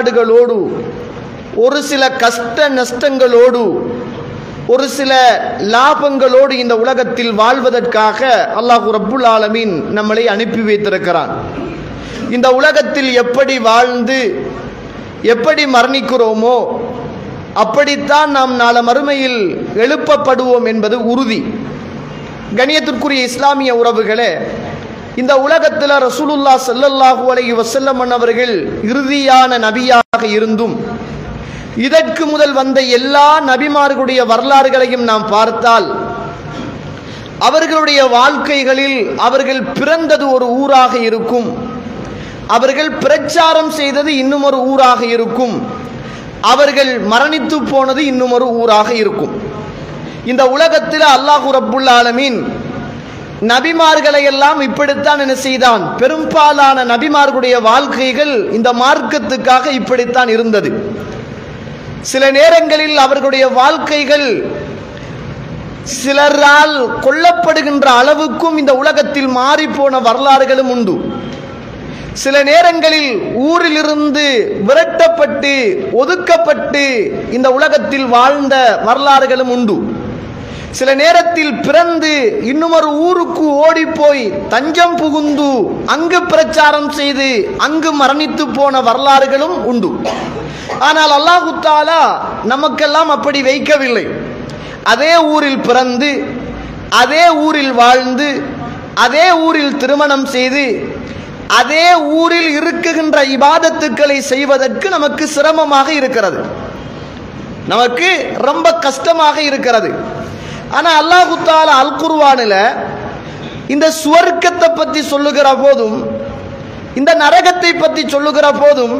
பாடுகளோடு, ஒரு சில கஷ்ட நஷ்டங்களோடு, ஒரு சில லாபங்களோடு இந்த உலகத்தில் வாழ்வதற்காக அல்லாஹ் ரப்புல் ஆலமீன் நம்மளை அனுப்பி வைத்திருக்கிறான். இந்த உலகத்தில் எப்படி வாழ்ந்து எப்படி மரணிக்கிறோமோ அப்படித்தான் நாம் நாளை மறுமையில் எழுப்பப்படுவோம் என்பது உறுதி. கண்ணியத்திற்குரிய இஸ்லாமிய உறவுகளே, இந்த உலகத்தில் ரசூலுல்லாஹ் ஸல்லல்லாஹு அலைஹி வஸல்லம் அவர்கள் இறுதியான நபியாக இருந்தும் இதற்கு முதல் வந்த எல்லா நபிமார்களுடைய வரலாறுகளையும் நாம் பார்த்தால் அவர்களுடைய வாழ்க்கைகளில் அவர்கள் பிறந்தது ஒரு ஊராக இருக்கும், அவர்கள் பிரச்சாரம் செய்தது இன்னும் ஒரு ஊராக இருக்கும், அவர்கள் மரணித்து போனது இன்னும் ஒரு ஊராக இருக்கும். இந்த உலகத்தில் அல்லாஹ் ரப்புல் ஆலமீன் நபிமார்களை எல்லாம் இப்படித்தான் என்ன செய்தான். பெரும்பாலான நபிமார்களுடைய வாழ்க்கைகள் இந்த மார்க்கத்துக்காக இப்படித்தான் இருந்தது. சில நேரங்களில் அவர்களுடைய வாழ்க்கைகள் சிலரால் கொல்லப்படுகின்ற அளவுக்கும் இந்த உலகத்தில் மாறிப்போன வரலாறுகளும் உண்டு. சில நேரங்களில் ஊரிலிருந்து விரட்டப்பட்டு ஒதுக்கப்பட்டு இந்த உலகத்தில் வாழ்ந்த வரலாறுகளும் உண்டு. சில நேரத்தில் பிறந்து இன்னுமொரு ஊருக்கு ஓடி போய் தஞ்சம் புகுந்து அங்கு பிரச்சாரம் செய்து அங்கு மரணித்து போன வரலாறுகளும் உண்டு. ஆனால் அல்லாஹு தஆலா நமக்கெல்லாம் அப்படி வைக்கவில்லை. அதே ஊரில் பிறந்து அதே ஊரில் வாழ்ந்து அதே ஊரில் திருமணம் செய்து அதே ஊரில் இருக்குகின்ற இபாதத்துக்களை செய்வதற்கு நமக்கு சிரமமாக இருக்கிறது, நமக்கு ரொம்ப கஷ்டமாக இருக்கிறது. ஆனால் அல்லாஹு தஆலா அல் குர்ஆனில் இந்த சுவர்க்கத்தை பற்றி சொல்லுகிற போதும் இந்த நரகத்தை பற்றி சொல்லுகிற போதும்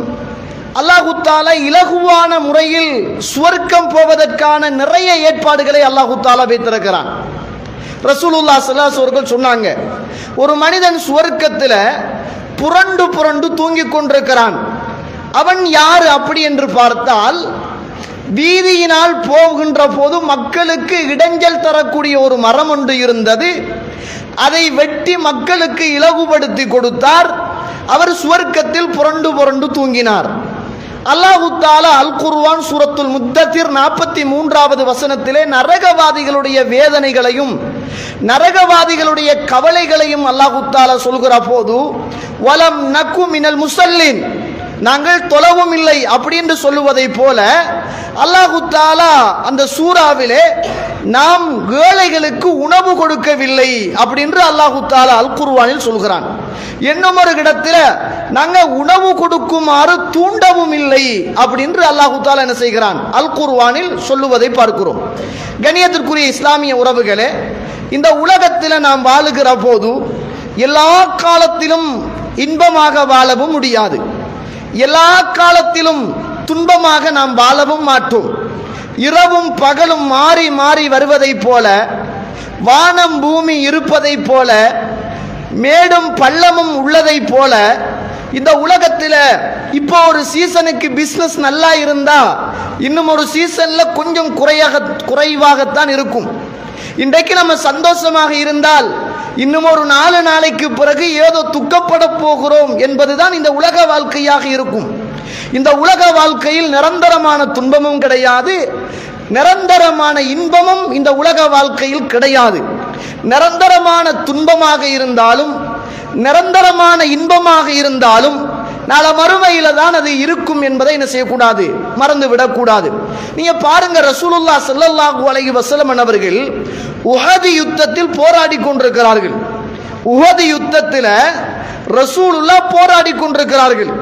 அல்லாஹு தஆலா இலகுவான முறையில் சுவர்க்கம் போவதற்கான நிறைய ஏற்பாடுகளை அல்லாஹு தஆலா வைத்திருக்கிறான். ரசூலுல்லாஹ் ஸல்லல்லாஹு அலைஹி வஸல்லம் சொன்னாங்க, ஒரு மனிதன் சுவர்க்கத்தில் புரண்டு புரண்டு தூங்கிக் கொண்டிருக்கிறான். அவன் யார் அப்படி என்று பார்த்தால், வீதியினால் போகின்ற போது மக்களுக்கு இடைஞ்சல் தரக்கூடிய ஒரு மரம் ஒன்று இருந்தது, அதை வெட்டி மக்களுக்கு இலகுபடுத்தி கொடுத்தார். அவர் சுவர்க்கத்தில் புரண்டு புரண்டு தூங்கினார். அல்லாஹு தஆலா அல் குர்ஆன் சூரத்துல் முத்தத்திர் 43வது வசனத்திலே நரகவாதிகளுடைய வேதனைகளையும் நரகவாதிகளுடைய கவலைகளையும் அல்லாஹு தஆலா சொல்கிற போது, வலம் நகு மினல் முஸல்லின், நாங்கள் தொழவும் இல்லை அப்படி என்று சொல்லுவதை போல அல்லாஹு தஆலா அந்த சூராவிலே நாம் ஏழைகளுக்கு உணவு கொடுக்கவில்லை அப்படின்று அல்லாஹு தஆலா அல் குர்ஆனில் சொல்கிறான். இன்னும் ஒரு இடத்தில் நாங்கள் உணவு கொடுக்குமாறு தூண்டவும் இல்லை அப்படின்று அல்லாஹு தஆலா என்ன செய்கிறான், அல் குர்ஆனில் சொல்லுவதை பார்க்கிறோம். கண்ணியத்திற்குரிய இஸ்லாமிய உறவுகளே, இந்த உலகத்தில் நாம் வாழுகிற போது எல்லா காலத்திலும் இன்பமாக வாழவும் முடியாது, எல்லா காலத்திலும் துன்பமாக நாம் வாழவும் மாட்டோம். இரவும் பகலும் மாறி மாறி வருவதை போல, வானம் பூமி இருப்பதை போல, மேடும் பள்ளமும் உள்ளதை போல, இந்த உலகத்தில் இப்போ ஒரு சீசனுக்கு பிஸ்னஸ் நல்லா இருந்தா இன்னும் ஒரு சீசன்ல கொஞ்சம் குறைவாகத்தான் இருக்கும். இன்றைக்கு நம்ம சந்தோஷமாக இருந்தால் இன்னும் ஒரு 4 நாளைக்கு பிறகு ஏதோ துக்கப்பட போகிறோம் என்பதுதான் இந்த உலக வாழ்க்கையாக இருக்கும். இந்த உலக வாழ்க்கையில் நிரந்தரமான துன்பமும் கிடையாது, நிரந்தரமான இன்பமும் இந்த உலக வாழ்க்கையில் கிடையாது. நிரந்தரமான துன்பமாக இருந்தாலும் நிரந்தரமான இன்பமாக இருந்தாலும் நாளை மறுமையில தான் அது இருக்கும் என்பதை என்ன செய்யக்கூடாது, மறந்து விடக்கூடாது. நீங்க பாருங்க, ரசூலுல்லாஹ் ஸல்லல்லாஹு அலைஹி வஸல்லம் அவர்கள் உஹது யுத்தத்தில் போராடி கொண்டிருக்கிறார்கள். உஹது யுத்தத்தில் ரசூலுல்லாஹ் போராடி கொண்டிருக்கிறார்கள்.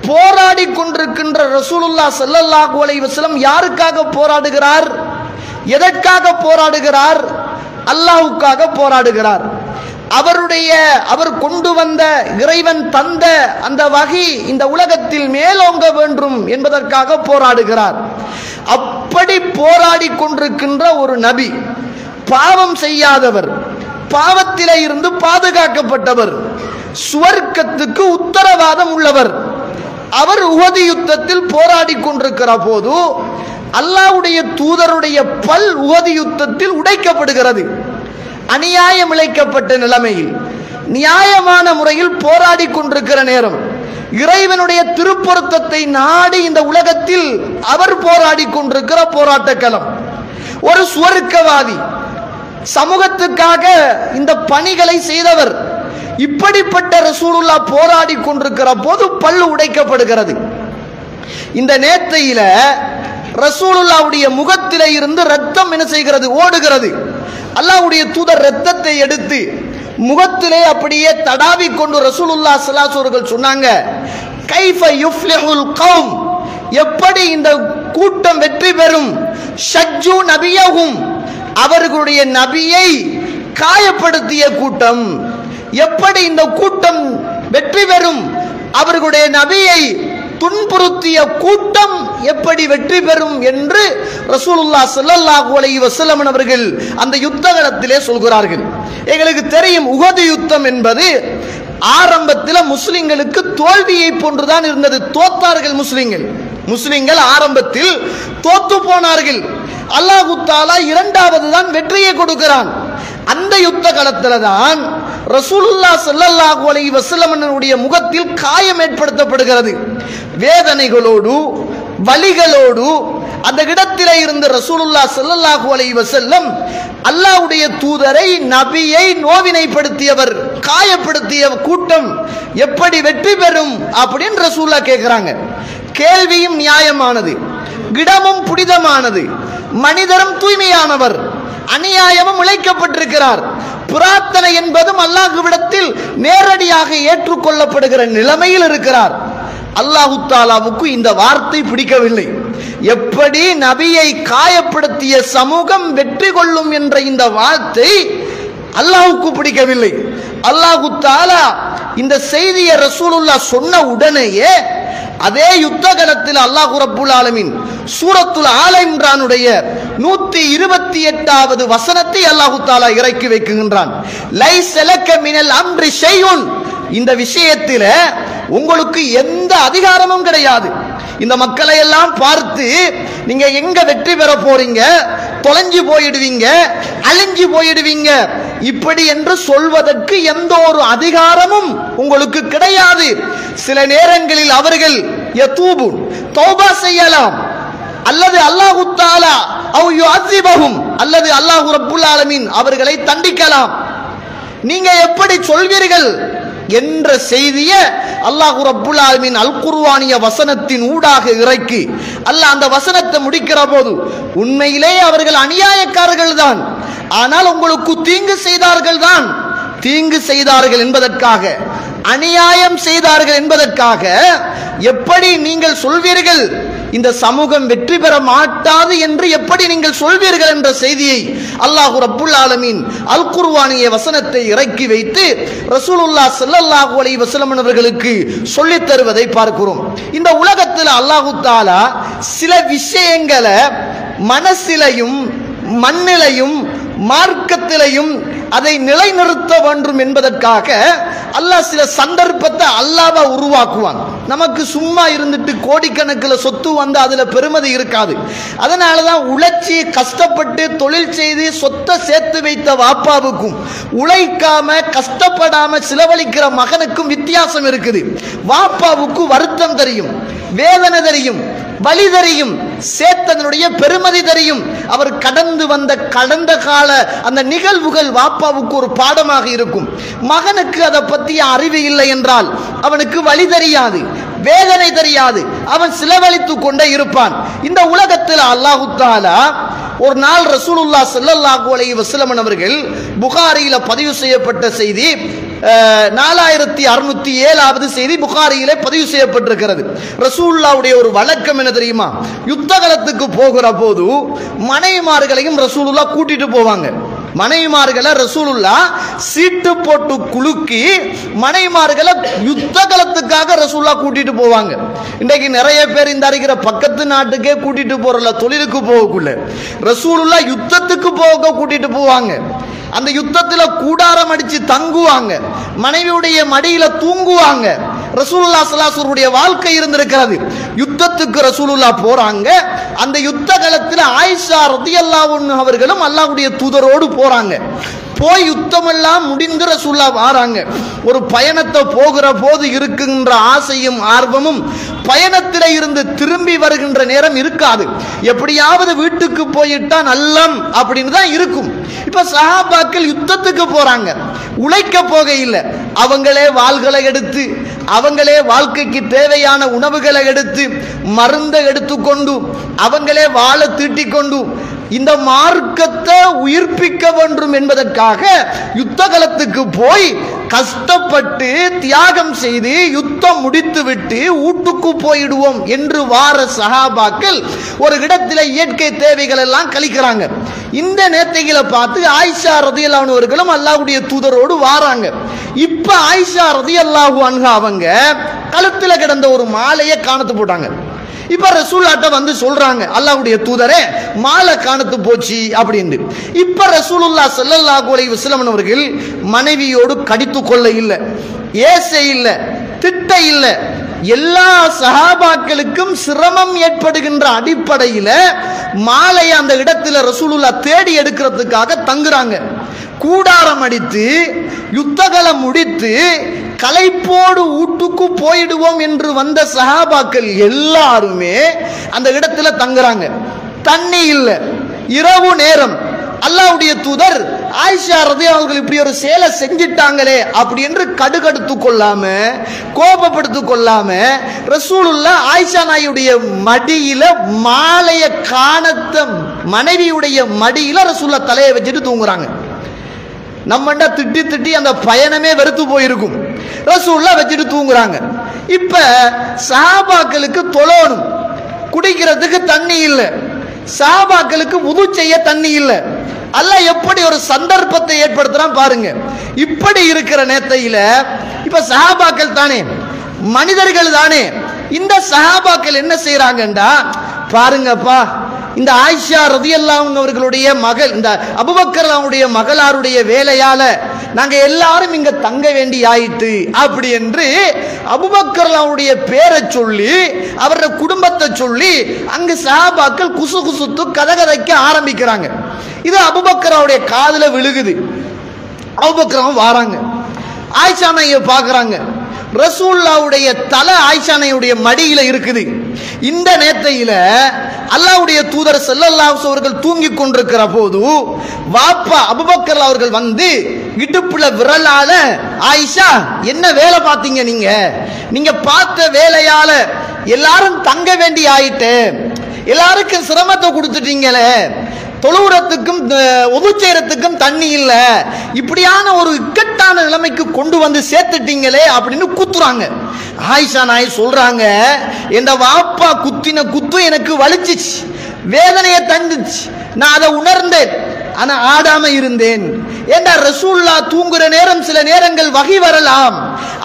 போராடி கொண்டிருக்கின்ற ரசூலுல்லாஹ் ஸல்லல்லாஹு அலைஹி வஸல்லம் யாருக்காக போராடுகிறார், எதற்காக போராடுகிறார்? அல்லாஹ்வுக்காக போராடுகிறார். அவர் கொண்டு வந்த இறைவன் தந்த அந்த வகை இந்த உலகத்தில் மேலோங்க வேண்டும் என்பதற்காக போராடுகிறார். அப்படி போராடி கொண்டிருக்கின்ற ஒரு நபி, பாவம் செய்யாதவர், பாவத்திலே இருந்து பாதுகாக்கப்பட்டவர், சுவர்க்கத்துக்கு உத்தரவாதம் உள்ளவர், அவர் உஹது யுத்தத்தில் போராடி கொண்டிருக்கிற போது அல்லாஹ்வுடைய தூதருடைய பல் உஹது யுத்தத்தில் உடைக்கப்படுகிறது. அநியாயம் இழைக்கப்பட்ட நிலைமையில் நியாயமான முறையில் போராடி கொண்டிருக்கிற நேரம் இறைவனுடைய திருப்பொருத்தத்தை நாடி இந்த உலகத்தில் அவர் போராடி கொண்டிருக்கிற போராட்ட களம். ஒரு சுவர்க்கவாதி, சமூகத்துக்காக இந்த பணிகளை செய்தவர். இப்படிப்பட்ட ரசூலுல்லாஹ் போராடி கொண்டிருக்கிற போது பல்லு உடைக்கப்படுகிறது. இந்த நேர்த்தையில ரசூலுல்லாஹ்வுடைய முகத்திலே இருந்து ரத்தம் என்ன செய்கிறது? ஓடுகிறது. அல்லாஹ்வுடைய தூதர் ரத்தத்தை எடுத்து முகத்திலே அப்படியே தடாவி கொண்டு ரசூலுல்லாஹ் ஸல்லல்லாஹு அலைஹி வஸல்லம் சொன்னாங்க, கைஃப யுஃப்லிஹுல் கௌம், எப்படி இந்த கூட்டம் வெற்றி பெறும்? ஷஜ்ஜு நபியஹும், அவர்களுடைய நபியை காயப்படுத்திய கூட்டம். எப்படி இந்த கூட்டம் வெற்றி பெறும்? அவர்களுடைய நபியை துன்புறுத்திய கூட்டம் எப்படி வெற்றி பெறும் என்று ரசூலுல்லாஹ் ஸல்லல்லாஹு அலைஹி வஸல்லம் அவர்கள் அந்த யுத்த களத்திலே சொல்கிறார்கள். எங்களுக்கு தெரியும், உஹது யுத்தம் என்பது ஆரம்பத்தில் முஸ்லிம்களுக்கு தோல்வியை போன்றுதான் இருந்தது. தோத்தார்கள் முஸ்லிம்கள் ஆரம்பத்தில் தோத்து போனார்கள். அல்லாஹ் தஆலா இரண்டாவது தான் வெற்றியை கொடுக்கிறான். அந்த யுத்த களத்தில் தான் ரசூலுல்லாஹ் ஸல்லல்லாஹு அலைஹி வஸல்லம் அவர்களுடைய முகத்தில் காயம் ஏற்படுத்தப்படுகிறது. வேதனைகளோடு வலிகளோடு அந்த இடத்திலே இருந்து ரசூலுல்லாஹ் ஸல்லல்லாஹு அலைஹி வஸல்லம் அல்லாஹ்வுடைய தூதரை, நபியை நோவினைப்படுத்தியவர், காயப்படுத்திய கூட்டம் எப்படி வெற்றி பெறும் அப்படின்னு ரசூலுல்லாஹ் கேட்கிறாங்க. கேள்வியும் நியாயமானது, இடமும் புனிதமானது, மனிதரும் தூய்மையானவர், அநியாயமும் இழைக்கப்பட்டிருக்கிறார். பிரார்த்தனை என்பதும் அல்லாஹ்விடத்தில் நேரடியாக ஏற்றுக்கொள்ளப்படுகிற நிலைமையில் இருக்கிறார். அல்லாஹு தாலாவுக்கு இந்த வார்த்தை பிடிக்கவில்லை. எப்படி நபியை காயப்படுத்திய சமூகம் வெற்றி கொள்ளும் என்ற இந்த வார்த்தை அல்லாஹுக்கு பிடிக்கவில்லை. அல்லாஹு தாலா இந்த செய்தியை ரசூலுல்லாஹ் சொன்ன உடனேயே அதே யுத்த களத்தில் அல்லாஹ் ரப்புல் ஆலமீன் சூரத்துல் ஆல இம்ரானுடைய 128வது வசனத்தை அல்லாஹ் தஆலா இறக்கி வைக்கின்றான். லைஸ லக மினல் அம்ரி ஷைஉன், இந்த விஷயத்தில் உங்களுக்கு எந்த அதிகாரமும் கிடையாது. இந்த மக்களை எல்லாம் பார்த்து நீங்க எங்க வெற்றி பெற போறீங்க, தொலைஞ்சு போயிடுவீங்க, அழிஞ்சசி போயிடுவீங்க இப்படி என்று சொல்வதற்கு எந்த ஒரு அதிகாரமும் உங்களுக்கு கிடையாது. சில நேரங்களில் அவர்கள் யதூபுன், தௌபா செய்யலாம், அல்லது அல்லாஹ் தஆலா அவ் யுஅஸிபஹும், அல்லது அல்லாஹ் ரப்புல் ஆலமீன் அவர்களை தண்டிக்கலாம். நீங்க எப்படி சொல்வீர்கள் என்ற செய்தியை அல்லாஹ் ரப்புல் ஆலமீன் அல் குர்ஆனிய வசனத்தின் ஊடாக இறக்கி அல்லாஹ் அந்த வசனத்தை முடிக்கிற போது, உண்மையிலே அவர்கள் அநியாயக்காரர்கள் தான், ஆனால் உங்களுக்கு தீங்கு செய்தார்கள் என்பதற்காக, அநியாயம் செய்தார்கள் என்பதற்காக எப்படி நீங்கள் சொல்வீர்கள் இந்த சமூகம் வெற்றி பெற மாட்டாது என்று எப்படி நீங்கள் சொல்வீர்கள் என்ற செய்தியை அல்லாஹ் ரப்புல் ஆலமீன் அல் குர்ஆனிய வசனத்தை இறக்கி வைத்து ரசூலுல்லாஹ் ஸல்லல்லாஹு அலைஹி வஸல்லம் அவர்களுக்கு சொல்லித் தருவதை பார்க்கிறோம். இந்த உலகத்தில் அல்லாஹ் தஆலா சில விஷயங்களை மனசிலையும் மண்ணிலையும் மார்க்கத்திலையும் அதை நிலைநிறுத்த வேண்டும் என்பதற்காக அல்லாஹ் சில சந்தர்ப்பத்தை அல்லாஹ்வா உருவாக்குவான். நமக்கு சும்மா இருந்துட்டு கோடிக்கணக்கில் சொத்து வந்து அதுல பெருமதி இருக்காது. அதனாலதான் உழைச்சி கஷ்டப்பட்டு தொழில் செய்து சொத்தை சேர்த்து வைத்த வாப்பாவுக்கும் உழைக்காம கஷ்டப்படாம செலவழிக்கிற மகனுக்கும் வித்தியாசம் இருக்குது. வாப்பாவுக்கு வருத்தம் தெரியும், வேதனை தெரியும், வலி தெரியும், சேத்தனுடைய பெருமதி தெரியும். அவர் கடந்து வந்த கடந்த கால அந்த நிகழ்வுகள் வாப்பாவுக்கு ஒரு பாடமாக இருக்கும். மகனுக்கு அதை பற்றிய அறிவு இல்லை என்றால் அவனுக்கு வலி தெரியாது, வேதனை தெரியாது, அவன் செலவழித்துக் கொண்டே இருப்பான். இந்த உலகத்தில் அல்லாஹ் தஆலா ஒரு நாள் ரசூலுல்லாஹ் ஸல்லல்லாஹு அலைஹி வஸல்லம் அவர்கள் புகாரியில பதிவு செய்யப்பட்ட செய்தி 4607வது செய்தி புகாரியிலே பதிவு செய்யப்பட்டிருக்கிறது. ரசூலுல்லாஹ்வுடைய ஒரு வழக்கம் என்ன தெரியுமா? யுத்த களத்துக்கு போகிற போது மனைவிமார்களையும் ரசூலுல்லாஹ் கூட்டிட்டு போவாங்க. மனைவிமார்களை ரசூலுல்லாஹ் சீட்டு போட்டு குலுக்கி மனைவிமார்களை யுத்த களத்துக்காக ரசூலுல்லாஹ் கூட்டிட்டு போவாங்க. இன்றைக்கு நிறைய பேர் இந்த இருக்கிற பக்கத்து நாட்டுக்கே கூட்டிட்டு போறல, தொழிலுக்கு போகக்குள்ள ரசூலுல்லாஹ் யுத்தத்துக்கு போக கூட்டிட்டு போவாங்க. அந்த யுத்தத்தில் கூடாரம் அடிச்சு தங்குவாங்க, மனைவியுடைய மடியில தூங்குவாங்க. ரசூலுல்லாஹ் ஸல்லல்லாஹு அலைஹி வஸல்லம் வாழ்க்கை இருந்திருக்கிறது. யுத்தத்துக்கு ரசூலுல்லாஹ் போறாங்க. அந்த யுத்த களத்தில் ஆயிஷா ரலியல்லாஹு அன்ஹா அவர்களும் அல்லாஹ்வுடைய தூதரோடு போறாங்க. போய் யுத்தமெல்லாம் முடிந்து ரசூலுல்லாஹ் வாராங்க. ஒரு பயணத்தை போகிற போது இருக்கின்ற ஆசையும் ஆர்வமும் பயணத்தில இருந்து திரும்பி வருகின்ற நேரம் இருக்காது. எப்படியாவது வீட்டுக்கு போயிட்டா நல்லம் அப்படின்னு தான் இருக்கும். இப்ப சஹாபாக்கள் யுத்தத்துக்கு போறாங்க, உழைக்க போக இல்லை. அவங்களே வாள்களை எடுத்து, அவங்களே வாழ்க்கைக்கு தேவையான உணவுகளை எடுத்து, மருந்தை எடுத்துக்கொண்டு, அவங்களே வாளை தீட்டிக் கொண்டு இந்த மார்க்கத்தை உயிர்ப்பிக்க வேண்டும் என்பதற்காக யுத்த களத்துக்கு போய் கஷ்டப்பட்டு தியாகம் செய்து யுத்தம் முடித்து விட்டு வீட்டுக்கு போயிடுவோம் என்று வார சஹாபாக்கள் ஒரு இடத்துல இயற்கை தேவைகள் எல்லாம் கழிக்கிறாங்க. இந்த நேரத்தைகளை பார்த்து ஆயிஷா ரலியல்லாஹு அன்ஹா அவர்களும் அல்லாஹ்வுடைய தூதரோடு வாராங்க. இப்ப ஆயிஷா ரலியல்லாஹு அன்ஹா அவங்க கழுத்துல கிடந்த ஒரு மாலையை காணத்து போட்டாங்க. இப்ப ரசூலுல்லாஹ்ட்ட வந்து சொல்றாங்க, அல்லாஹ்வுடைய தூதரே மாலை காணத்து போச்சு அப்படின்னு. இப்ப ரசூலுல்லாஹ் ஸல்லல்லாஹு அலைஹி வஸல்லம் அவர்கள் மனைவியோடு கடித்து கொள்ள இல்லை, ஏச இல்லை, திட்ட இல்லை. எல்லா சஹாபாக்களுக்கும் சிரமம் ஏற்படுகின்ற அடிப்படையில் மாலையை அந்த இடத்துல ரசூலுல்லாஹ் தேடி எடுக்கிறதுக்காக தங்குறாங்க. கூடாரம் அடித்து யுத்தகலம் முடித்து களைப்போடு வீட்டுக்கு போயிடுவோம் என்று வந்த சஹாபாக்கள் எல்லாருமே அந்த இடத்துல தங்குறாங்க. தண்ணி இல்லை, இரவு நேரம். அல்லாஹ்வுடைய தூதர் ஆயிஷா ரலியல்லாஹு அவர்கள் இப்படி ஒரு சேலை செஞ்சிட்டாங்களே அப்படி என்று கடுகடுத்து கொள்ளாம, கோபப்படுத்து கொள்ளாம ரசூலுல்லாஹ் ஆயிஷா நாயுடைய மடியில மாலைய காணத்த மனைவியுடைய மடியில ரசூலுல்லாஹ் தலையை வச்சுட்டு தூங்குறாங்க. நம்மண்ட திட்டி திட்டி அந்த பயணமே வெறுத்து போயிருக்கும். ரசூலுல்லாஹ் வச்சுட்டு தூங்குறாங்க. இப்ப சஹாபாக்களுக்கு தொழணும், குடிக்கிறதுக்கு தண்ணி இல்லை, சஹாபாக்களுக்கு வுது செய்ய தண்ணி இல்லை. அல்லாஹ் எப்படி ஒரு சந்தர்ப்பத்தை ஏற்படுத்துறான் பாருங்க. இப்படி இருக்கிற நேரத்தையில இப்ப சஹாபாக்கள் தானே, மனிதர்கள் தானே. இந்த சஹாபாக்கள் என்ன செய்யறாங்கண்டா, பாருங்கப்பா, இந்த ஆயிஷா ரலியல்லாஹு அன்ஹா அவர்களுடைய மகள், இந்த அபூபக்கர் அவருடைய மகளாருடைய வேலையால நாங்க எல்லாரும் இங்க தங்க வேண்டி ஆயிட்டு அப்படி என்று அபூபக்கர் அவருடைய பேரை சொல்லி அவருடைய குடும்பத்தை சொல்லி அங்கு சஹாபாக்கள் குசு குசுத்து கதகதைக்க ஆரம்பிக்கிறாங்க. இது அபூபக்கர் அவருடைய காதுல விழுகுது. அபூபக்கர் வாராங்க, ஆயிஷா நாயை பார்க்கறாங்க. ரசூலுல்லாஹ்வுடைய தலை ஆயிஷா நாயுடைய மடியில இருக்குது. இந்த நேரத்தையில அல்லாஹ்வுடைய தூதர் ஸல்லல்லாஹு அலைஹி அவர்கள் தூங்கி கொண்டிருக்கிற போது வாப்பா அபூபக்கர் அவர்கள் வந்து இடுப்புல விரலால, ஆயிஷா என்ன வேலை பார்த்தீங்க, நீங்க பார்த்த வேலையால எல்லாரும் தங்க வேண்டி ஆயிட்டு, எல்லாருக்கும் சிரமத்தை கொடுத்துட்டீங்களே, தொழுவுறத்துக்கும் உது செய்யறதுக்கும் தண்ணி இல்ல, இப்படியான ஒரு இக்கட்டான நிலைமைக்கு கொண்டு வந்து சேர்த்துட்டீங்களே அப்படின்னு குத்துறாங்க. ஆயிஷா நாய் சொல்றாங்க, என் வாப்பா குத்தின குத்து எனக்கு வலிச்சிச்சு, வேதனையை தந்துச்சு, நான் அதை உணர்ந்தேன், ஆனா ஆடாம இருந்தேன். ஏண்டா ரசூலுல்லாஹ் தூங்குற நேரம் சில நேரங்கள் வகை வரலாம்,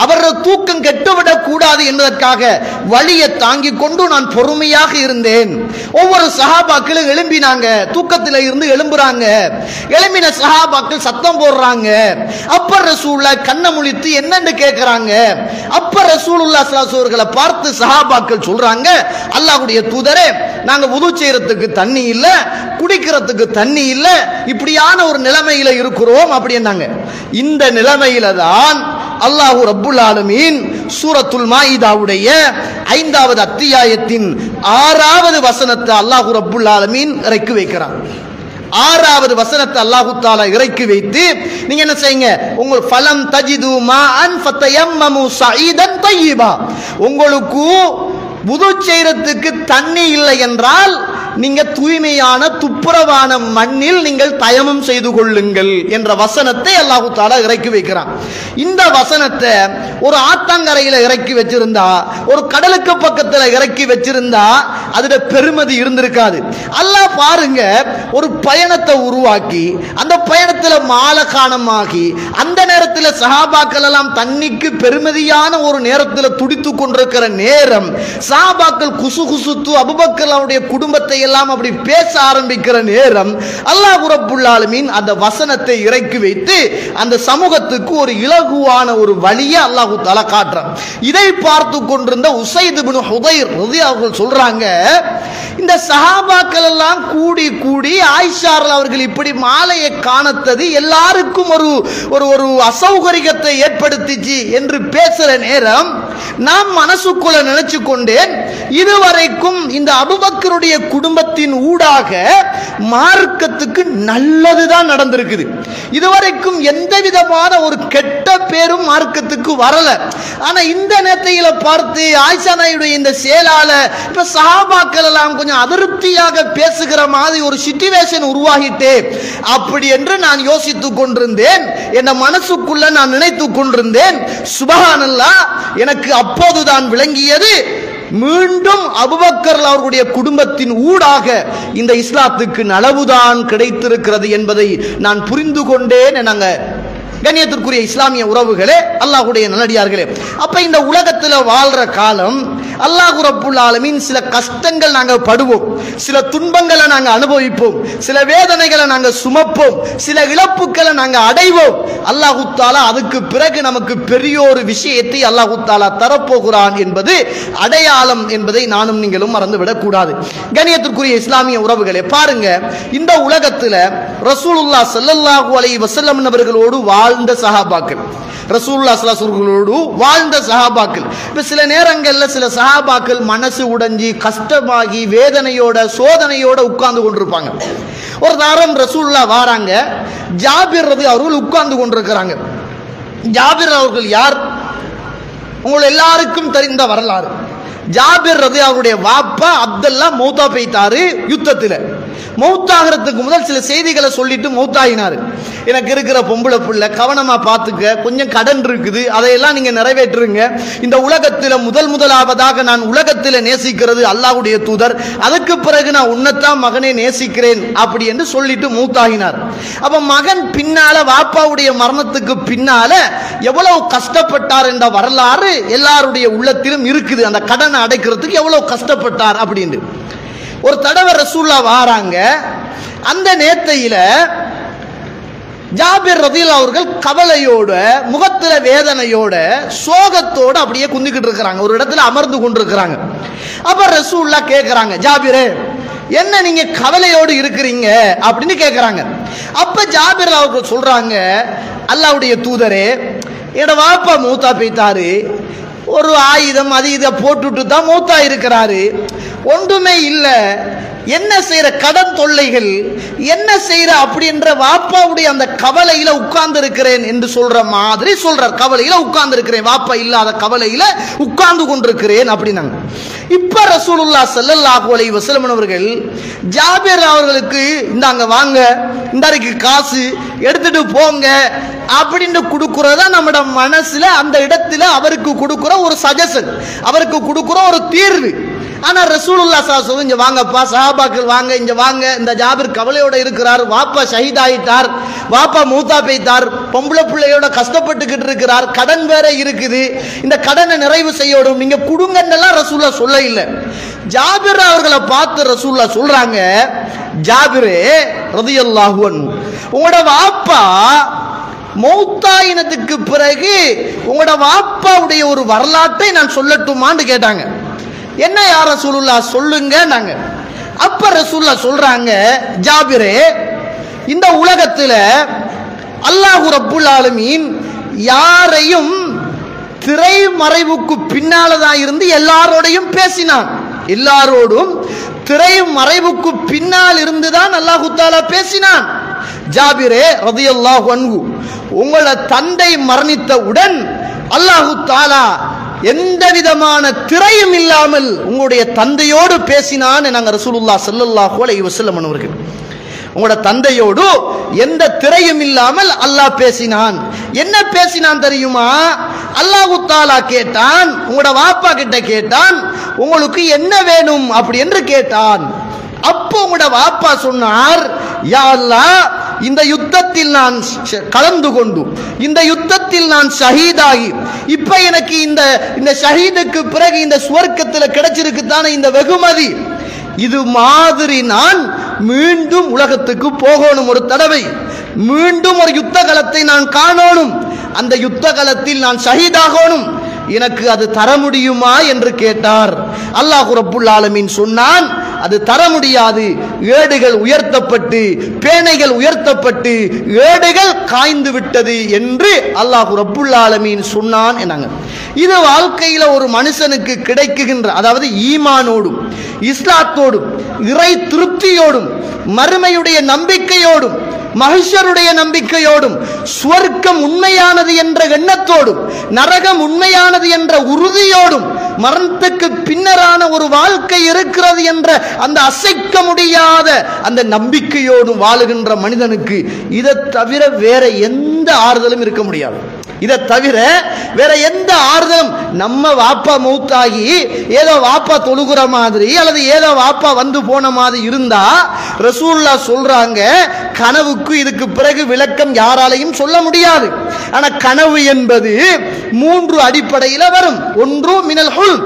அவரது தூக்கம் கெட்டுவிடக் கூடாது என்பதற்காக வலியை தாங்கி கொண்டு நான் பொறுமையாக இருந்தேன். ஒவ்வொரு சஹாபாக்களும் எழும்பினாங்க, தூக்கத்தில் இருந்து எழும்புறாங்க. எழும்பின சஹாபாக்கள் சத்தம் போடுறாங்க. அப்ப ரசூலுல்லாஹ் கண்ணை முழித்து என்னன்னு கேட்கிறாங்க. அப்ப ரசூலுல்லாஹ் ஸல்லல்லாஹு அலைஹி வஸல்லம் பார்த்து சஹாபாக்கள் சொல்றாங்க, அல்லாஹ்வுடைய தூதரே, நாங்க வுது செய்யறதுக்கு தண்ணி இல்ல, குடிக்கிறதுக்கு தண்ணி இல்ல, இப்படியான ஒரு நிலைமையில இருக்கிறோம் அப்படின்னாங்க. இந்த நிலைமையில தான் அல்லாஹ் ரப்புல் ஆலமீன் சூரத்துல் மாயிதாவுடைய 5வது அத்தியாயத்தின் 6வது வசனத்தை அல்லாஹ் ரப்புல் ஆலமீன் இறக்கி வைக்கிறான். 6வது வசனத்தை அல்லாஹ் தஆலா இறக்கி வைத்து, நீங்க என்ன செய்யுங்க, உங்க ஃபலம் தஜிது மாஅன் ஃபதயம்மமு ஸஈதன் தய்யிபா, உங்களுக்கு வுது செய்யறதுக்கு தண்ணி இல்லை என்றால் நீங்க தூய்மையான துப்புரவான மண்ணில் நீங்கள் தயமம் செய்து கொள்ளுங்கள் என்ற வசனத்தை அல்லாஹ் தஆலா இறக்கி வைக்கிறான். இந்த வசனத்தை ஒரு ஆத்தங்கரையில இறக்கி வச்சிருந்தா, ஒரு கடலுக்கு பக்கத்துல இறக்கி வச்சிருந்தா அதோட பெருமதி இருந்திருக்காது. அல்லாஹ் பாருங்க, ஒரு பயணத்தை உருவாக்கி அந்த பயணத்துல மாலகாணமாகி அந்த நேரத்தில் சஹாபாக்கள் எல்லாம் தண்ணிக்கு பெருமதியான ஒரு நேரத்தில் துடித்து கொண்டிருக்கிற நேரம், சஹாபாக்கள் குசு குசுத்து அபூபக்கர் அவருடைய குடும்பத்தை எல்லாம் அப்படி பேச ஆரம்பிக்கிற நேரம், அல்லாஹ் ரப்புல் ஆலமீன் அந்த வசனத்தை இறக்கி வைத்து அந்த சமூகத்துக்கு ஒரு இலகுவான ஒரு வழியை அல்லாஹ் தஆலா காட்டுறான். இதை பார்த்து கொண்டிருந்த உஸைத் இப்னு ஹுதைர் ரலியல்லாஹு அன்ஹு சொல்றாங்க, இந்த சஹாபாக்கள் எல்லாம் கூடி கூடி ஆயிஷா அவர்கள் இப்படி மாலையை காணத்தது எல்லாருக்கும் ஒரு அசௌகரியத்தை ஏற்படுத்திச்சு என்று பேசுற நேரம் நான் மனசுக்குள்ள நினைச்சு கொண்டேன், இதுவரைக்கும் இந்த அபூபக்கருடைய குடும்பத்தின் ஊடாக மார்க்கத்துக்கு நல்லதுதான் நடந்திருக்குது. இதுவரைக்கும் எந்த விதமான ஒரு கெட்ட பேரும் மார்க்கத்துக்கு வரல. ஆனா இந்த நேரத்தையில பார்த்து ஆயிஷா நாயுடைய இந்த செயலால இப்ப சஹாபாக்கள் எல்லாம் கொஞ்சம் அதிருப்தியாக பேசுகிற மாதிரி ஒரு சிச்சுவேஷன் உருவாகிட்டே அப்படி என்று நான் யோசித்துக் கொண்டிருந்தேன். என் மனசுக்குள்ள நான் நினைத்துக் கொண்டிருந்தேன். சுப்ஹானல்லாஹ், எனக்கு அப்போதுதான் விளங்கியது, மீண்டும் அபூபக்கர் அவர்களுடைய குடும்பத்தின் ஊடாக இந்த இஸ்லாத்துக்கு நலவுதான் கிடைத்திருக்கிறது என்பதை நான் புரிந்து கொண்டேன். நாங்க கண்ணியத்திற்குரிய இஸ்லாமிய உறவுகளே, அல்லாஹ்வுடைய நல்லடியார்களே, அப்ப இந்த உலகத்தில் வாழ்ற காலம் அல்லாஹ் ரப்புல் ஆலமீன் சில கஷ்டங்கள் நாங்கள் படுவோம், சில துன்பங்களை நாங்கள் அனுபவிப்போம், சில வேதனைகளை நாங்கள் சுமப்போம், சில இழப்புகளை நாங்கள் அடைவோம். அல்லாஹ் தஆலா அதுக்கு பிறகு நமக்கு பெரிய ஒரு விஷயத்தை அல்லாஹ் தஆலா தரப்போகிறான் என்பது அடையாளம் என்பதை நானும் நீங்களும் மறந்துவிடக் கூடாது. கண்ணியத்திற்குரிய இஸ்லாமிய உறவுகளே, பாருங்க, இந்த உலகத்தில் ரசூலுல்லாஹ் ஸல்லல்லாஹு அலைஹி வஸல்லம் அவர்களோடு வாழ்ந்த சஹாபாக்கள், ரசூலுல்லாஹ் ஸல்லல்லாஹு அலைஹி வஸல்லம் வாழ்ந்த சஹாபாக்கள், இப்ப சில நேரங்கள்ல சில சஹாபாக்கள் மனசு உடைஞ்சி கஷ்டமாகி வேதனையோட சோதனையோட உட்கார்ந்து கொண்டிருப்பாங்க. ஒரு தாரம் ரசூலுல்லாஹ் வாராங்க, ஜாபிர் அவர்கள் உட்கார்ந்து கொண்டிருக்கிறாங்க. ஜாபிர் அவர்கள் யார்? உங்கள் எல்லாருக்கும் தெரிந்த வரலாறு. ஜாபிர் அவருடைய வாப்பா அப்துல்லா மௌத்தா போய்த்தாரு யுத்தத்தில். மௌத்தாகிறதுக்கு முதல் சில செய்திகளை சொல்லிட்டு மௌத்தாகினாரு. எனக்கு இருக்கிற பொம்பளை பிள்ளை கவனமா பார்த்துக்க, கொஞ்சம் கடன் இருக்குது, அதையெல்லாம் நீங்க நிறைவேற்றுங்க. இந்த உலகத்தில் முதலாவதாக நான் உலகத்தில் நேசிக்கிறது அல்லாஹ்வுடைய தூதர், அதுக்கு பிறகு நான் உன்னைத்தான் மகனே நேசிக்கிறேன் அப்படி என்று சொல்லிட்டு மௌத்தாகினார். அப்ப மகன் பின்னால வாப்பாவுடைய மரணத்துக்கு பின்னால எவ்வளவு கஷ்டப்பட்டார் என்ற வரலாறு எல்லாருடைய உள்ளத்திலும் இருக்குது. அந்த கடனை அடைக்கிறதுக்கு எவ்வளவு கஷ்டப்பட்டார் அப்படின்னு. ஒரு தடவை ரசூலுல்லாஹ் வாராங்க, அந்த நேரத்தையில ஜாபிர் ரலியல்லாஹு அவர்கள் கவலையோட, முகத்துல வேதனையோட, சோகத்தோட அப்படியே குந்திக்கிட்டு இருக்கிறாங்க, ஒரு இடத்துல அமர்ந்து கொண்டிருக்கிறாங்க. அப்ப ரசூலுல்லாஹ் கேட்கிறாங்க, ஜாபிரே என்ன நீங்க கவலையோடு இருக்கிறீங்க அப்படின்னு கேட்கிறாங்க. அப்ப ஜாபிர் அவர்கள் சொல்றாங்க, அல்லாஹ்வுடைய தூதரே, என்னோட வாப்பா மூத்தா போய்த்தாரு, ஒரு ஆயுதம் அது இதை போட்டுட்டு தான் மூத்தா இருக்கிறாரு, ஒன்றுமே இல்லை, என்ன செய்யற கடன் தொல்லைகள் என்ன செய்யற அப்படின்ற வாப்பாவுடைய அந்த கவலையில உட்கார்ந்து இருக்கிறேன் என்று சொல்ற மாதிரி சொல்றார். கவலையில உட்கார்ந்து இருக்கிறேன், வாப்பா இல்லாத கவலையில உட்கார்ந்து கொண்டிருக்கிறேன் அப்படின்னாங்க. இப்ப ரசூலுல்லாஹ் ஸல்லல்லாஹு அலைஹி வஸல்லம் அவர்கள் ஜாபிர் அவர்களுக்கு இந்தாங்க வாங்க, இந்தாருக்கு காசு எடுத்துட்டு போங்க அப்படின்னு கொடுக்கிறதா நம்மட மனசுல அந்த இடத்துல அவருக்கு கொடுக்கிற ஒரு சஜஷன், அவருக்கு கொடுக்கிற ஒரு தீர்வு. ஆனா ரசூலுல்லாஹ் ஸல்லல்லாஹு அலைஹி வஸல்லம், இங்க வாங்கப்பா சஹாபாக்கள் வாங்க, இங்க வாங்க, இந்த ஜாபிர் கவலையோட இருக்கிறார், வாப்பா ஷஹீத் ஆயிட்டார், வாப்பா மூத்தா போய்த்தார், பொம்பளை பிள்ளையோட கஷ்டப்பட்டுக்கிட்டு இருக்கிறார், கடன் வேற இருக்குது, இந்த கடனை நிறைவு செய்யணும், நீங்க குடுங்கன்னெல்லாம் ரசூலுல்லாஹ் சொல்ல இல்லை. ஜாபிர் அவர்களை பார்த்து ரசூலுல்லாஹ் சொல்றாங்க, ஜாபிரே ரலியல்லாஹு அன்ஹு, உங்களோட வாப்பா மௌத்தாயினத்துக்கு பிறகு உங்களோட வாப்பாவுடைய ஒரு வரலாற்றை நான் சொல்லட்டுமான்னு கேட்டாங்க. என்ன யார் ரசூலுல்லாஹ் சொல்லுங்க நாங்க. அப்ப ரசூலுல்லாஹ் சொல்றாங்க, ஜாபிரே, இந்த உலகத்தில் அல்லாஹ் ரப்புல் ஆலமீன் யாரையும் திரைமறைவுக்கு பின்னாலதான் இருந்து எல்லாரோடையும் பேசினான், எல்லாரோடும் திரைமறைவுக்கு பின்னால் இருந்துதான் அல்லாஹ் தஆலா பேசினான். ஜாபிரே ரலியல்லாஹு அன்ஹு, உங்கள தந்தை மரணித்தவுடன் அல்லாஹ் தஆலா எந்த விதமான திரையும் இல்லாமல் உங்களுடைய தந்தையோடு பேசினான் நாங்க ரசூலுல்லாஹ் ஸல்லல்லாஹு அலைஹி வஸல்லம் அவர்கள். உங்களோட தந்தையோடு எந்த திரையும் இல்லாமல் அல்லாஹ் பேசினான். என்ன பேசினான் தெரியுமா? அல்லாஹ் தஆலா கேட்டான், உங்களோட வாப்பா கிட்ட கேட்டான், உங்களுக்கு என்ன வேணும் அப்படி என்று கேட்டான். அப்போ உங்களோட வாப்பா சொன்னார், யா அல்லாஹ், இந்த யுத்தத்தில் நான் கலந்து கொண்டு, இந்த யுத்தத்தில் நான் ஷஹீதாகி, இப்ப எனக்கு இந்த ஷஹீதுக்கு பிறகு இந்த சுவர்க்கத்தில் கிடைச்சிருக்கு தானே இந்த வெகுமதி, இது மாதிரி நான் மீண்டும் உலகத்துக்கு போகணும், ஒரு தடவை மீண்டும் ஒரு யுத்த களத்தை நான் காணணும், அந்த யுத்த களத்தில் நான் ஷஹீதாகணும், எனக்கு அது தர முடியுமா என்று கேட்டார். அல்லாஹ் ரப்புல் ஆலமீன் சொன்னான், அது தர முடியாது. ஏடுகள் உயர்த்தப்பட்டு பேனைகள் உயர்த்தப்பட்டு ஏடுகள் காய்ந்து விட்டது என்று அல்லாஹ் ரப்புல் ஆலமீன் சொன்னான் என்னாங்க. இது வாழ்க்கையில ஒரு மனுஷனுக்கு கிடைக்குகின்ற, அதாவது ஈமானோடும் இஸ்லாத்தோடும் இறை திருப்தியோடும் மறுமையுடைய நம்பிக்கையோடும் மஹ்ஷருடைய நம்பிக்கையோடும் சுவர்க்கம் உண்மையானது என்ற எண்ணத்தோடும் நரகம் உண்மையானது என்ற உறுதியோடும் மரணத்துக்கு பின்னரான ஒரு வாழ்க்கை இருக்கிறது என்ற அந்த அசைக்க முடியாத அந்த நம்பிக்கையோடும் வாழுகின்ற மனிதனுக்கு இதை தவிர வேற எந்த ஆறுதலும் இருக்க முடியாது. இதை தவிர வேற எந்த ஆறுதலும், நம்ம வாப்பா மௌத்தாகி ஏதோ வாப்பா தொழுகிற மாதிரி அல்லது ஏதோ வாப்பா வந்து போன மாதிரி இருந்தா ரசூலுல்லாஹ் சொல்றாங்க, கனவுக்கு இதுக்கு பிறகு விளக்கம் யாராலையும் சொல்ல முடியாது. ஆனா கனவு என்பது 3 அடிப்படையில் வரும். ஒன்று மினல் ஹுல்,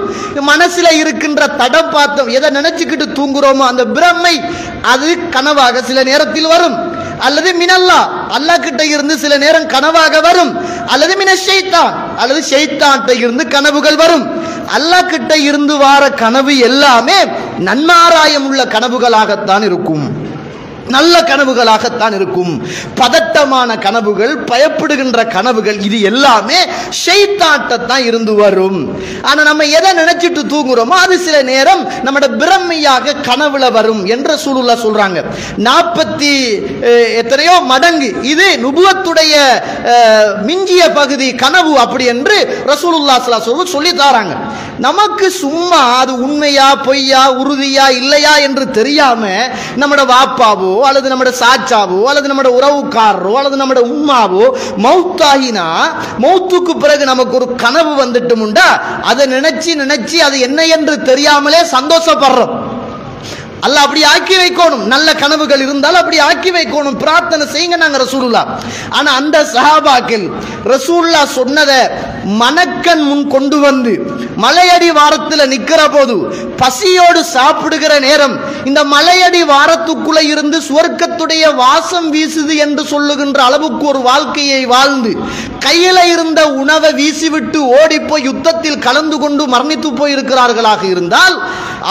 மனசுல இருக்கின்ற தடப்பாத்தம், எதை நினைச்சுக்கிட்டு தூங்குறோமோ அந்த பிரமை, அது கனவாக சில நேரத்தில் வரும். அல்லது மினல்லா, அல்லாஹ் கிட்ட இருந்து சில நேரம் கனவாக வரும். அல்லது மின ஷைத்தான், அல்லது ஷைத்தான்கிட்ட இருந்து கனவுகள் வரும். அல்லாஹ் கிட்ட இருந்து வார கனவு எல்லாமே நன்மாராயம் உள்ள கனவுகளாகத்தான் இருக்கும், நல்ல கனவுகளாகத்தான் இருக்கும். பதட்டமான கனவுகள், பயப்படுகின்ற கனவுகள், இது எல்லாமே ஷைத்தான்தான் இருந்து வரும். ஆனா நம்ம எதை நினைச்சிட்டு தூங்குறோமோ அது சில நேரம் நம்மட பிரம்மையாக கனவுல வரும் என்று ரசூலுல்லாஹ் சொல்றாங்க. 40 எத்தனையோ மடங்கு இது நுபுவத்துடைய மிஞ்சிய பகுதி கனவு அப்படி என்று ரசூலுல்லாஹ் ஸல்லல்லாஹு அலைஹி வஸல்லம் சொல்லி தராங்க. நமக்கு சும்மா அது உண்மையா பொய்யா உறுதியா இல்லையா என்று தெரியாம நம்மட வாப்பாவோ அல்லது நம்மட சாச்சாவோ அல்லது நம்மட உறவுக்காரரோ அல்லது நம்மட உம்மாவோ மௌத்தாகினா மௌத்துக்கு பிறகு நமக்கு ஒரு கனவு வந்துட்டுமுண்டா அதை நினைச்சு அது என்ன என்று தெரியாமலே சந்தோஷப்படுறோம். அல்லாஹ் அப்படி ஆக்கி வைக்கணும். நல்ல கனவுகள் இருந்தால் அப்படி ஆக்கி வைக்கணும், பிரார்த்தனை செய்யுங்க நாங்க ரசூலுல்லாஹ். ஆனா அந்த சஹாபாக்கள் ரசூலுல்லாஹ் சொன்னதை மனக்கண் முன் கொண்டு வந்து மலையடி வாரத்தில் நிக்கிற போது பசியோடு சாப்பிடுகிற நேரம் இந்த மலையடி வாரத்துக்குள்ள இருந்து சுவர்க்கத்துடைய வாசம் வீசுது என்று சொல்லுகின்ற அளவுக்கு ஒரு வாழ்க்கையை வாழ்ந்து கையில இருந்த உணவை வீசிவிட்டு ஓடி போய் யுத்தத்தில் கலந்து கொண்டு மரணித்து போயிருக்கிறார்களாக இருந்தால்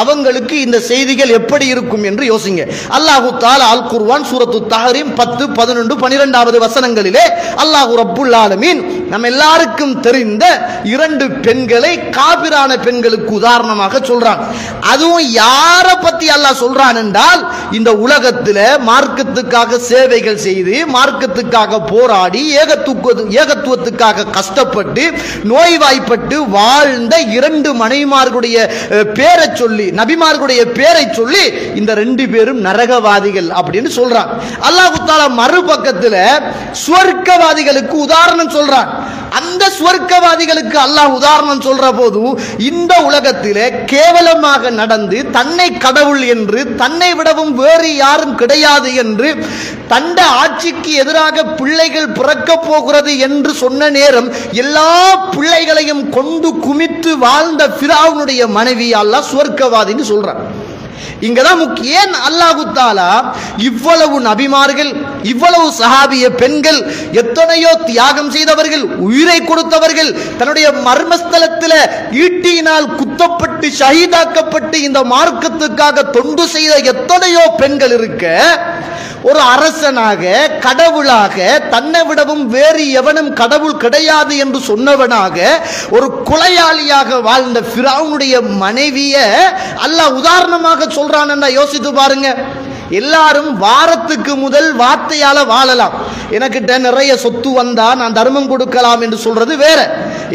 அவங்களுக்கு இந்த செய்திகள் எப்படி இருக்கும் என்று யோசிங்க. அல்லாஹு தஆலா அல் குர்ஆன் சூரத்து தஹரீம் 10, 11, 12வது வசனங்களிலே அல்லாஹ் ரப்புல் ஆலமீன் நம்ம எல்லாருக்கும் தெரிந்த 2 பெண்களை காபிரான பெண்களுக்கு உதாரணமாக சொல்றான். அதுவும் யாரை பத்தி அல்லாஹ் சொல்றான் என்றால், இந்த உலகத்தில் மார்க்கத்துக்காக சேவைகள் செய்து மார்க்கத்துக்காக போராடி ஏகத்துவத்துக்காக கஷ்டப்பட்டு நோய்வாய்ப்பட்டு வாழ்ந்த 2 மனைவிமார்களுடைய பேரை சொல்லி, நபிமார்களுடைய பேரை சொல்லி இந்த 2 பேரும் நரகவாதிகள் அப்படின்னு சொல்றான். அல்லாஹ் தஆலா மறுபக்கத்தில் சுவர்க்கவாதிகளுக்கு உதாரணம் சொல்றான். அந்த சுவர்க்கவாதிகளுக்கு அல்லாஹ் உதாரணம் சொல்ற போது இந்த உலகத்திலே கேவலமாக நடந்து தன்னை கடவுள் என்று தன்னை விடவும் வேறு யாரும் கிடையாது என்று தண்ட ஆட்சிக்கு எதிராக பிள்ளைகள் பிறக்க போகிறது என்று சொன்ன நேரம் எல்லா பிள்ளைகளையும் கொண்டு குமித்து வாழ்ந்த ஃபிரௌனுடைய மனைவி அல்லாஹ் சுவர்க்கவாதின்னு சொல்றான். இங்கதான் முக்கியம். அல்லாஹ் தஆலா இவ்வளவு நபிமார்கள், இவ்வளவு சஹாபிய பெண்கள், எத்தனையோ தியாகம் செய்தவர்கள், உயிரை கொடுத்தவர்கள், தன்னுடைய மர்மஸ்தலத்தில் ஈட்டியினால் குத்தப்பட்டு ஷஹீதாக்கப்பட்டு இந்த மார்க்கத்துக்காக தொண்டு செய்த எத்தனையோ பெண்கள் இருக்க, ஒரு அரசனாக கடவுளாக தன்னை விடவும் வேறு எவனும் கடவுள் கிடையாது என்று சொன்னவனாக ஒரு கொலையாளியாக வாழ்ந்த ஃபிரௌனுடைய மனைவியை அல்லாஹ் உதாரணமாக சொல்றான் என்றா யோசித்து பாருங்க. எல்லாரும் வாரத்துக்கு முதல் வார்த்தையால வாழலாம். எனக்கிட்ட நிறைய சொத்து வந்தா நான் தர்மம் கொடுக்கலாம் என்று சொல்றது வேற.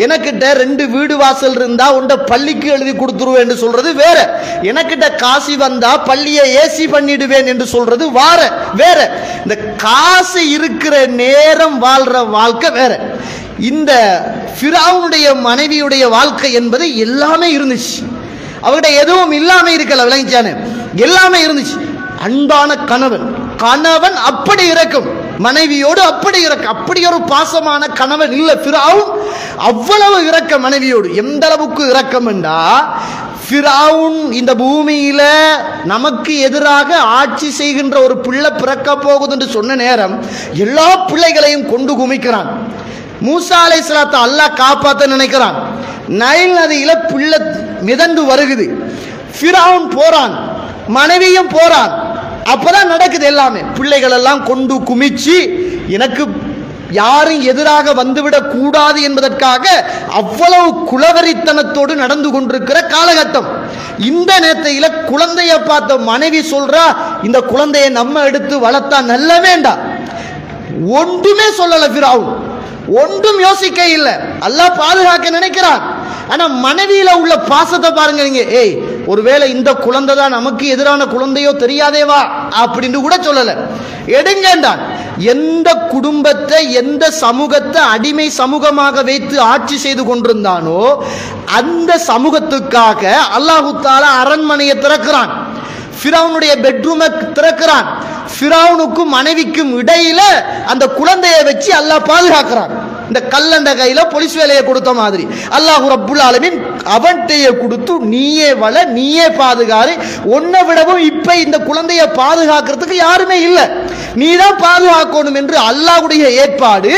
எனக்கிட்ட 2 வீடு வாசல் இருந்தா உண்ட பள்ளிக்கு எழுதி கொடுத்துருவேன் என்று சொல்றது வேற. எனக்கிட்ட காசு வந்தா பள்ளியை ஏசி பண்ணிடுவேன் என்று சொல்றது வேற. இந்த காசு இருக்கிற நேரம் வாழ்ற வாழ்க்கை வேற. இந்த ஃபிரௌனுடைய மனைவியுடைய வாழ்க்கை என்பது எல்லாமே இருந்துச்சு. அவர்கிட்ட எதுவும் இல்லாம இருக்கல, விளங்கிச்சானே, எல்லாமே இருந்துச்சு. அன்பான கணவன் அப்படி இருக்கும், மனைவியோடு அப்படி இறக்க, அப்படி ஒரு பாசமான கணவன் இல்ல ஃபிரௌன். அவ்வளவு இறக்க மனைவியோடு. எந்த அளவுக்கு இறக்கம் என்றா, ஃபிரௌன் இந்த பூமியில நமக்கு எதிராக ஆட்சி செய்கின்ற ஒரு பிள்ளை பிறக்க போகுது என்று சொன்ன நேரம் எல்லா பிள்ளைகளையும் கொண்டு குமிக்கிறான். மூசா அலைஹிஸ்ஸலாத்தை அல்லாஹ் காப்பாற்ற நினைக்கிறான். நைல் நதியில பிள்ளை மிதந்து வருகுது. ஃபிரௌன் போறான், மனைவியும் போறான். அப்பதான் நடக்குது எல்லாமே. பிள்ளைகள் எல்லாம் கொண்டு குமிச்சு எனக்கு யாரும் எதிராக வந்துவிடக் கூடாது என்பதற்காக அவ்வளவு குலவரித்தனத்தோடு நடந்து கொண்டிருக்கிற காலகட்டம். இந்த நேரத்தில குழந்தைய பார்த்த மனைவி சொல்றா, இந்த குழந்தையை நம்ம எடுத்து வளர்த்தா நல்ல வேண்டாம். ஒன்றுமே சொல்லல ஃபிரௌன், ஒன்றும் யோசிக்க இல்லை. அல்லாஹ் பாதுகாக்க நினைக்கிறான். ஆனா மனைவியில உள்ள பாசத்தை பாருங்க நீங்க. ஏய், ஒருவேளை இந்த குழந்தை தான் நமக்கு எதிரான குழந்தையோ தெரியாதேவா அப்படின்னு கூட சொல்லல, எடுங்கன்றான். எந்த குடும்பத்தை எந்த சமூகத்தை அடிமை சமூகமாக வைத்து ஆட்சி செய்து கொண்டிருந்தானோ அந்த சமூகத்துக்காக அல்லாஹ் தஆலா அரண்மனையை திறக்கிறான், ஃபிரௌனுடைய பெட்ரூமை திறக்கிறான். ஃபிரௌனுக்கும் மனைவிக்கும் இடையில அந்த குழந்தையை வச்சு அல்லாஹ் பாதுகாக்கிறான். இந்த கல்லண்ட கையில போலீஸ் வேலையை கொடுத்த மாதிரி அல்லாஹ் ரப்புல் ஆலமீன் அவன்கிட்டயே கொடுத்து நீயே வள, நீயே பாதுகாரு, உன்னை விடவும் இப்ப இந்த குழந்தையை பாதுகாக்கிறதுக்கு யாருமே இல்லை, நீதான் பாதுகாக்கணும் என்று அல்லாஹ்வுடைய ஏற்பாடு.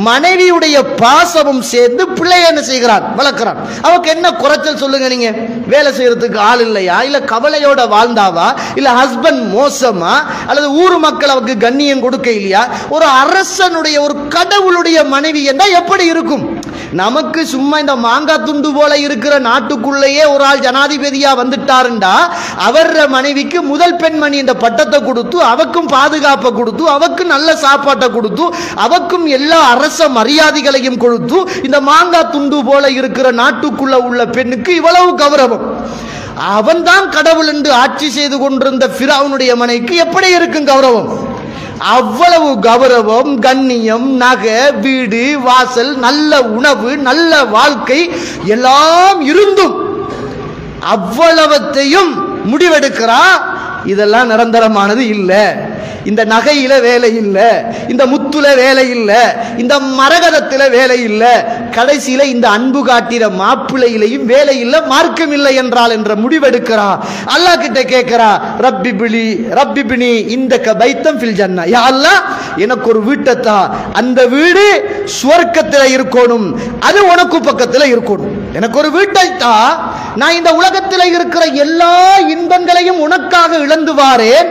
மனைவியுடைய பாசமும் சேர்ந்து பிள்ளைய என்ன செய்கிறான், வளர்க்கிறான். அவருக்கு என்ன குறைச்சல் சொல்லுங்க நீங்க? வேலை செய்யறதுக்கு ஆள் இல்லையா, இல்ல கவலையோட வாழ்ந்தாவா, இல்ல ஹஸ்பண்ட் மோசமா, அல்லது ஊர் மக்கள் அவருக்கு கண்ணியம் கொடுக்க இல்லையா? ஒரு அரசனுடைய ஒரு கடவுளுடைய மனைவி என்றா எப்படி இருக்கும்? நமக்கு சும்மா இந்த மாங்காய் துண்டு போல இருக்கிற நாட்டுக்குள்ளேயே ஒரு ஆள் ஜனாதிபதியா வந்துட்டாருண்டா அவர் மனைவிக்கு முதல் பெண்மணி என்ற பட்டத்தை கொடுத்து அவக்கும் பாதுகாப்பை கொடுத்து அவக்கும் நல்ல சாப்பாட்டை கொடுத்து அவக்கும் எல்லா அரச மரியாதைகளையும் கொடுத்து இந்த மாங்காய் துண்டு போல இருக்கிற நாட்டுக்குள்ள உள்ள பெண்ணுக்கு இவ்வளவு கௌரவம். அவன் தான் கடவுள் என்று ஆட்சி செய்து கொண்டிருந்த ஃபிரௌனுடைய மனைவிக்கு எப்படி இருக்கும் கௌரவம்? அவ்வளவு கௌரவம், கண்ணியம், நகை, வீடு, வாசல், நல்ல உணவு, நல்ல வாழ்க்கை எல்லாம் இருந்தும் அவ்வளவத்தையும் முடிவெடுக்கிறா. இதெல்லாம் நிரந்தரமானது இல்லை, இந்த நகையில வேலை இல்லை, இந்த முத்துல வேலை இல்லை, இந்த மரகதத்தில வேலை இல்லை, கடைசியில இந்த அன்பு காட்டிற மாப்பிள்ளையிலையும் வேலை இல்லை, மார்க்கம் இல்லை என்றால் என்ற முடிவெடுக்கிறா. அல்லாஹ் கிட்ட கேட்கிறா, ரப்பி பினி இந்த பைத்தம் ஃபில் ஜன்னா, யா அல்லாஹ் எனக்கு ஒரு வீட்டத்தா, அந்த வீடு சுவர்க்கத்தில் இருக்கணும், அது உனக்கு பக்கத்தில் இருக்கணும். எனக்கு ஒரு வீட்டை தா, நான் இந்த உலகத்தில் இருக்கிற எல்லா இன்பங்களையும் உனக்காக இழந்து வாரேன்,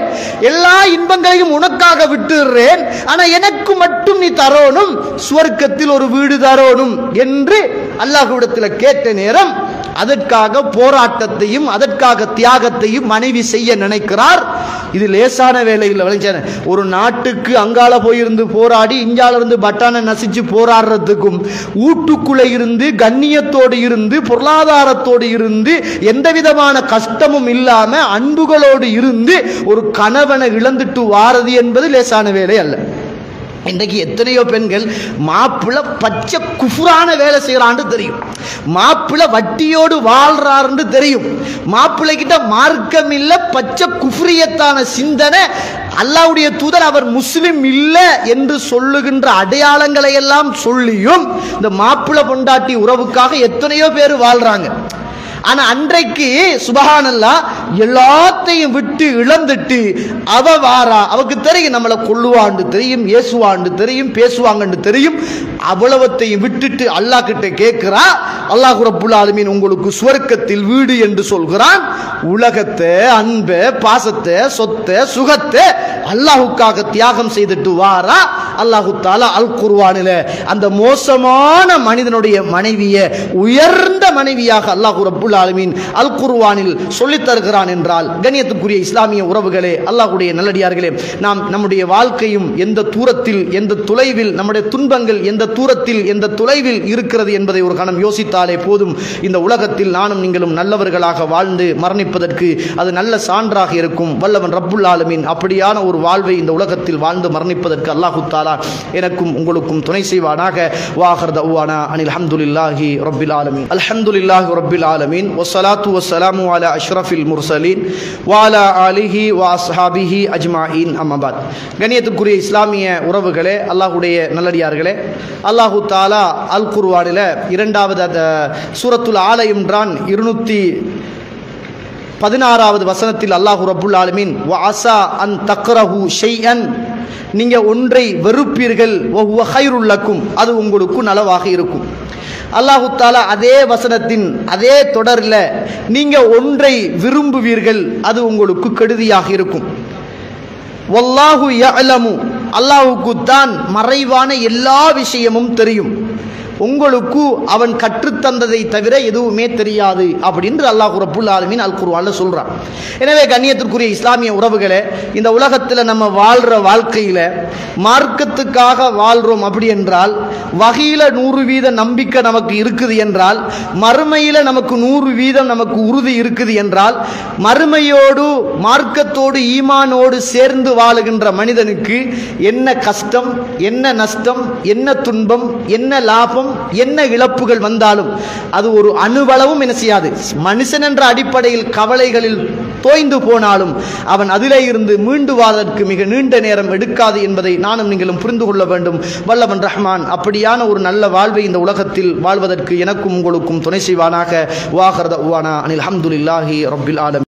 எல்லா இன்பங்களையும் உனக்காக விட்டுறேன், ஆனா எனக்கு மட்டும் நீ தரோனும், சுவர்க்கத்தில் ஒரு வீடு தரோனும் என்று அல்லாஹ்விடத்தில் கேட்ட நேரம் அதற்காக போராட்டத்தையும் அதற்காக தியாகத்தையும் மனைவி செய்ய நினைக்கிறார். இது லேசான வேலை இல்லை. ஒரு நாட்டுக்கு அங்கால போயிருந்து போராடி இஞ்சால இருந்து பட்டானை நசிச்சு போராடுறதுக்கும் வீட்டுக்குள்ளே இருந்து கண்ணியத்தோடு இருந்து பொருளாதாரத்தோடு இருந்து எந்த விதமான கஷ்டமும் இல்லாம அன்புகளோடு இருந்து ஒரு கணவனை இழந்துட்டு வாரது என்பது லேசான வேலை அல்ல. இன்றைக்கு எத்தனையோ பெண்கள் மாப்பிள்ளை பச்சை குஃபுரான வேலை செய்யறான்னு தெரியும், மாப்பிள்ளை வட்டியோடு வாழ்றாருன்னு தெரியும், மாப்பிள்ளை கிட்ட மார்க்கம் இல்ல, பச்சை குஃப்ரியத்தான சிந்தனை, அல்லாஹ்வுடைய தூதர் அவர் முஸ்லிம் இல்லை என்று சொல்லுகின்ற அடையாளங்களை எல்லாம் சொல்லியும் இந்த மாப்பிள்ளை பொண்டாட்டி உறவுக்காக எத்தனையோ பேர் வாழ்றாங்க. ஆனா அன்றைக்கு சுபஹானல்லாஹ் எல்லாத்தையும் விட்டு இழந்துட்டு அவ வாரா, அவருக்கு தெரியும் நம்மளை கொல்லுவான்னு தெரியும், ஏசுவான்னு தெரியும், பேசுவாங்கன்னு தெரியும், அவ்வளவத்தையும் விட்டுட்டு அல்லாஹ் கிட்ட கேட்கிறா. அல்லாஹ் ரப்புல் ஆலமீன் உங்களுக்கு சுவர்க்கத்தில் வீடு என்று சொல்கிறான். உலகத்தை, அன்பை, பாசத்தை, சொத்தை, சுகத்தை அல்லாஹுக்காக தியாகம் செய்துட்டு வாரா. அல்லாஹு தஆலா அல் குர்ஆனில அந்த மோசமான மனிதனுடைய மனைவியை உயர்ந்த மனைவியாக அல்லாஹ் ரப்புல் ஆலமீன் அல் குர்ஆனில் சொல்லித் தருகிறான் என்றால், கண்ணியத்துக்குரிய இஸ்லாமிய உறவுகளே, அல்லாஹ்வுடைய நல்லடியார்களே, நாம் நம்முடைய வாழ்க்கையும் எந்த தூரத்தில் எந்த தொலைவில், நம்முடைய துன்பங்கள் எந்த தூரத்தில் எந்த தொலைவில் இருக்கிறது என்பதை ஒரு கணம் யோசித்தாலே போதும். இந்த உலகத்தில் நானும் நீங்களும் நல்லவர்களாக வாழ்ந்து மரணிப்பதற்கு அது நல்ல சான்றாக இருக்கும். வல்லவன் ரப்புல் ஆலமீன் அப்படியான ஒரு வாழ்வை இந்த உலகத்தில் வாழ்ந்து மரணிப்பதற்கு அல்லாஹு தஆலா எனக்கும் உங்களுக்கும் துணை செய்வானாக. வாஹர் தஅவானா அனில் ஹம்துலில்லாஹி ரப்பில் ஆலமீன். அல்ஹம்துலில்லாஹி ரப்பில் ஆலமீன். வஸ்ஸலாத்து வஸ்ஸலாமு அலா அஷ்ரஃபில் முர்சலீன் வ அலா ஆலிஹி வ அஸ்ஹாபிஹி அஜ்மாஈன். அம்மா பாத். கண்ணியத்துக்குரிய இஸ்லாமிய உறவுகளே, அல்லாஹ்வுடைய நல்லடியார்களே, அல்லாஹு தஆலா அல் குர்ஆனில் இரண்டாவது சூரத்துல் ஆல இம்ரான் 16வது வசனத்தில் அல்லாஹ் ரப்புல் ஆலமீன் வஅஸா அன் தக்ரஹு ஷைஅன், நீங்க ஒன்றை வெறுப்பீர்கள் வஹுவ கைருல் லக்கும், அது உங்களுக்கு நலவாக இருக்கும். அல்லாஹு தஆலா அதே வசனத்தின் அதே தொடரில் நீங்க ஒன்றை விரும்புவீர்கள், அது உங்களுக்கு கெடுதியாக இருக்கும். வல்லாஹு யஅலமு, அல்லாஹ்வுக்கு தான் மறைவான எல்லா விஷயமும் தெரியும், உங்களுக்கு அவன் கற்றுத்தந்ததை தவிர எதுவுமே தெரியாது அப்படின்னு அல்லாஹ் ரப்புல் ஆலமீன் அல் குர்ஆன்ல சொல்றான். எனவே கண்ணியத்திற்குரிய இஸ்லாமிய உறவுகளே, இந்த உலகத்தில் நம்ம வாழ்ற வாழ்க்கையில மார்க்கத்துக்காக வாழ்றோம் அப்படி என்றால், வகையில 100% நம்பிக்கை நமக்கு இருக்குது என்றால், மறுமையில நமக்கு 100% நமக்கு உறுதி இருக்குது என்றால், மறுமையோடு மார்க்கத்தோடு ஈமானோடு சேர்ந்து வாழுகின்ற மனிதனுக்கு என்ன கஷ்டம், என்ன நஷ்டம், என்ன துன்பம், என்ன லாபம், என்ன இழப்புகள் வந்தாலும் அது ஒரு அணுவளவும் என்ன செய்யாது. மனுஷன் என்ற அடிப்படையில் கவலைகளில் தோய்ந்து போனாலும் அவன் அதிலே இருந்து மீண்டு வாழ்வதற்கு மிக நீண்ட நேரம் எடுக்காது என்பதை நானும் நீங்களும் புரிந்து கொள்ள வேண்டும். வல்லவன் ரஹ்மான் அப்படியான ஒரு நல்ல வாழ்வை இந்த உலகத்தில் வாழ்வதற்கு எனக்கும் உங்களுக்கும் துணை செய்வானாக. வாஹர் தஅவானா அனில் ஹம்துலில்லாஹி ரப்பில் ஆலமீன்.